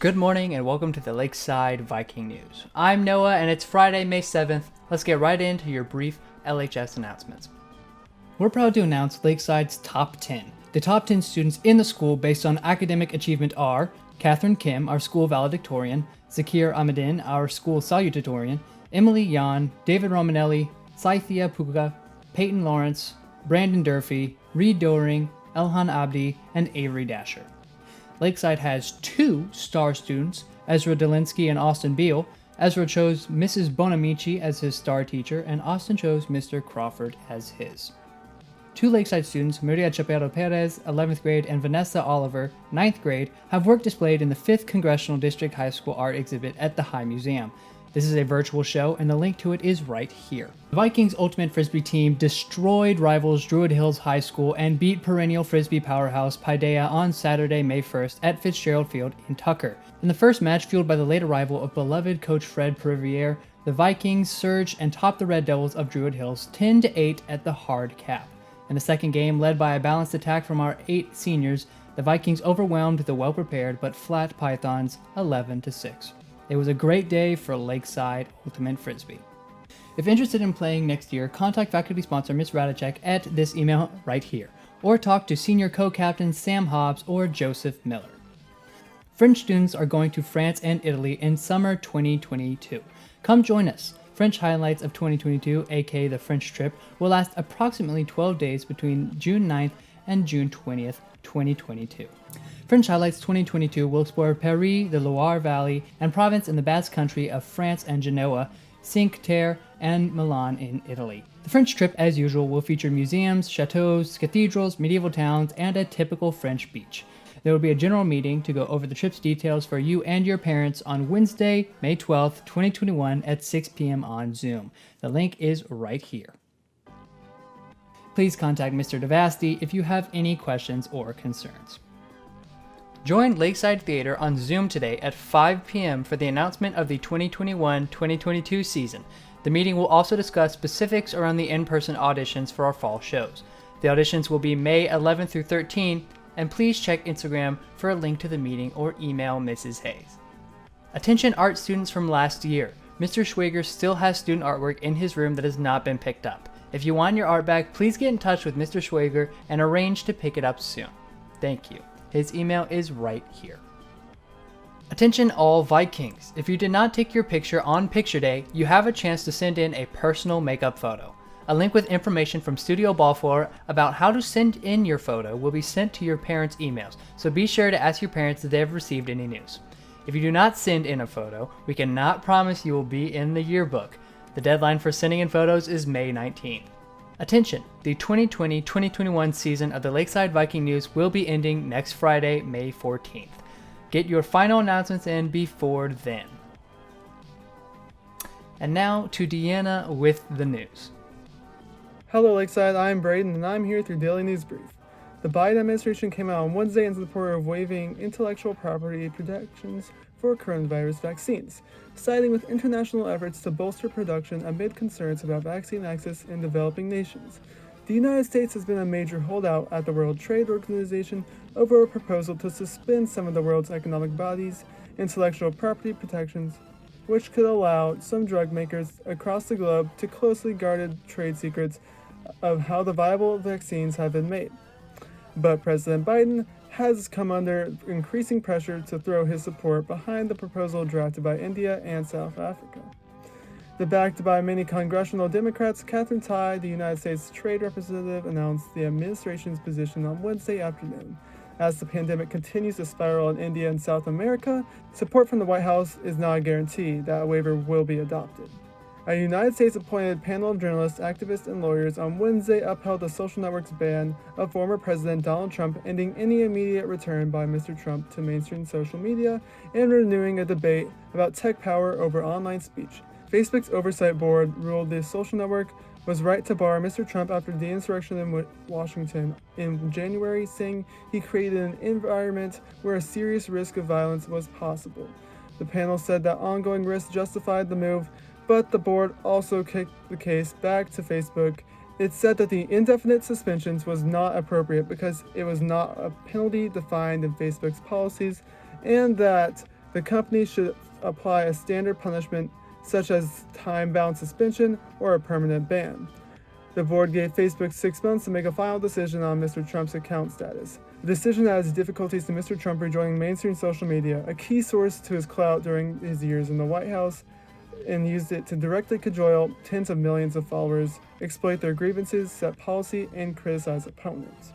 Good morning and welcome to the Lakeside Viking News. I'm Noah and it's Friday, May 7th. Let's get right into your brief LHS announcements. We're proud to announce Lakeside's Top 10. The top 10 students in the school based on academic achievement are Catherine Kim, our school valedictorian, Zakir Ahmedin, our school salutatorian, Emily Yan, David Romanelli, Scythia Puka, Peyton Lawrence, Brandon Durfee, Reed Doring, Elhan Abdi, and Avery Dasher. Lakeside has 2 star students, Ezra Delinsky and Austin Beal. Ezra chose Mrs. Bonamici as his star teacher, and Austin chose Mr. Crawford as his. 2 Lakeside students, Maria Chaparro Perez, 11th grade, and Vanessa Oliver, 9th grade, have work displayed in the 5th Congressional District High School Art Exhibit at the High Museum. This is a virtual show, and the link to it is right here. The Vikings Ultimate Frisbee team destroyed rivals Druid Hills High School and beat perennial Frisbee powerhouse Paideia on Saturday, May 1st at Fitzgerald Field in Tucker. In the first match, fueled by the late arrival of beloved coach Fred Perivier, the Vikings surged and topped the Red Devils of Druid Hills 10-8 at the hard cap. In the second game, led by a balanced attack from our 8 seniors, the Vikings overwhelmed the well-prepared but flat Pythons 11-6. It was a great day for Lakeside Ultimate Frisbee. If interested in playing next year, contact faculty sponsor Ms. Radicek at this email right here, or talk to senior co-captains Sam Hobbs or Joseph Miller. French students are going to France and Italy in summer 2022. Come join us. French Highlights of 2022, aka the French trip, will last approximately 12 days between June 9th and June 20th, 2022. French Highlights 2022 will explore Paris, the Loire Valley, and province in the Basque Country of France and Genoa, Cinque Terre, and Milan in Italy. The French trip, as usual, will feature museums, chateaus, cathedrals, medieval towns, and a typical French beach. There will be a general meeting to go over the trip's details for you and your parents on Wednesday, May 12th, 2021 at 6 p.m. on Zoom. The link is right here. Please contact Mr. Devasti if you have any questions or concerns. Join Lakeside Theater on Zoom today at 5 p.m. for the announcement of the 2021-2022 season. The meeting will also discuss specifics around the in-person auditions for our fall shows. The auditions will be May 11th through 13th, and please check Instagram for a link to the meeting or email Mrs. Hayes. Attention art students from last year. Mr. Schwager still has student artwork in his room that has not been picked up. If you want your art back, please get in touch with Mr. Schwager and arrange to pick it up soon. Thank you. His email is right here. Attention all Vikings. If you did not take your picture on picture day, you have a chance to send in a personal makeup photo. A link with information from Studio Ballfloor about how to send in your photo will be sent to your parents' emails, so be sure to ask your parents if they have received any news. If you do not send in a photo, we cannot promise you will be in the yearbook. The deadline for sending in photos is May 19th. Attention! The 2020-2021 season of the Lakeside Viking News will be ending next Friday, May 14th. Get your final announcements in before then. And now to Deanna with the news. Hello Lakeside, I'm Braden and I'm here with your Daily News Brief. The Biden administration came out on Wednesday in support of waiving intellectual property protections for coronavirus vaccines, siding with international efforts to bolster production amid concerns about vaccine access in developing nations. The United States has been a major holdout at the World Trade Organization over a proposal to suspend some of the world's economic bodies' intellectual property protections, which could allow some drug makers across the globe to closely guarded trade secrets of how the viable vaccines have been made. But President Biden has come under increasing pressure to throw his support behind the proposal drafted by India and South Africa. Backed by many congressional Democrats, Katherine Tai, the United States Trade Representative, announced the administration's position on Wednesday afternoon. As the pandemic continues to spiral in India and South America, support from the White House is not a guarantee that a waiver will be adopted. A United States-appointed panel of journalists, activists, and lawyers on Wednesday upheld the social network's ban of former President Donald Trump, ending any immediate return by Mr. Trump to mainstream social media and renewing a debate about tech power over online speech. Facebook's oversight board ruled the social network was right to bar Mr. Trump after the insurrection in Washington in January, saying he created an environment where a serious risk of violence was possible. The panel said that ongoing risks justified the move, but the board also kicked the case back to Facebook. It said that the indefinite suspensions was not appropriate because it was not a penalty defined in Facebook's policies, and that The company should apply a standard punishment such as time-bound suspension or a permanent ban. The board gave Facebook 6 months to make a final decision on Mr. Trump's account status. The decision adds difficulties to Mr. Trump rejoining mainstream social media, a key source to his clout during his years in the White House, and used it to directly cajole tens of millions of followers, exploit their grievances, set policy, and criticize opponents.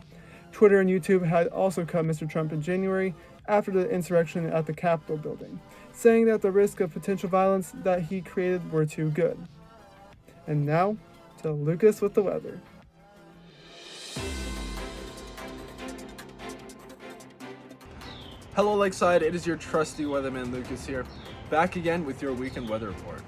Twitter and YouTube had also cut Mr. Trump in January after the insurrection at the Capitol building, saying that the risk of potential violence that he created were too good. And now, to Lucas with the weather. Hello Lakeside, it is your trusty weatherman Lucas here, back again with your weekend weather report.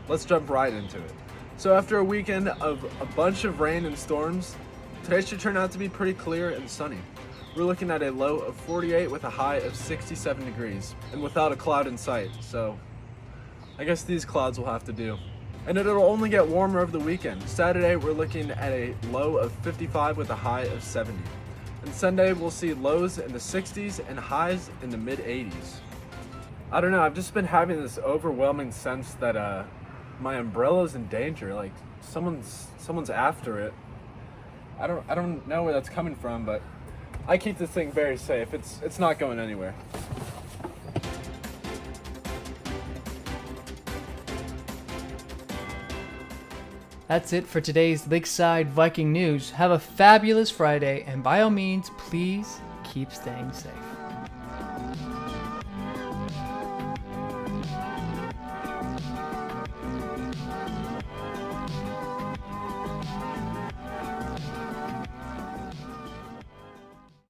Let's jump right into it. So after a weekend of a bunch of rain and storms, today should turn out to be pretty clear and sunny. We're looking at a low of 48 with a high of 67 degrees, and without a cloud in sight, so I guess these clouds will have to do. And it'll only get warmer over the weekend. Saturday we're looking at a low of 55 with a high of 70. And Sunday we'll see lows in the 60s and highs in the mid 80s. I don't know, I've just been having this overwhelming sense that my umbrella's in danger, like someone's after it. I don't know where that's coming from, but I keep this thing very safe. It's not going anywhere. That's it for today's Lakeside Viking News. Have a fabulous Friday, and by all means, please keep staying safe.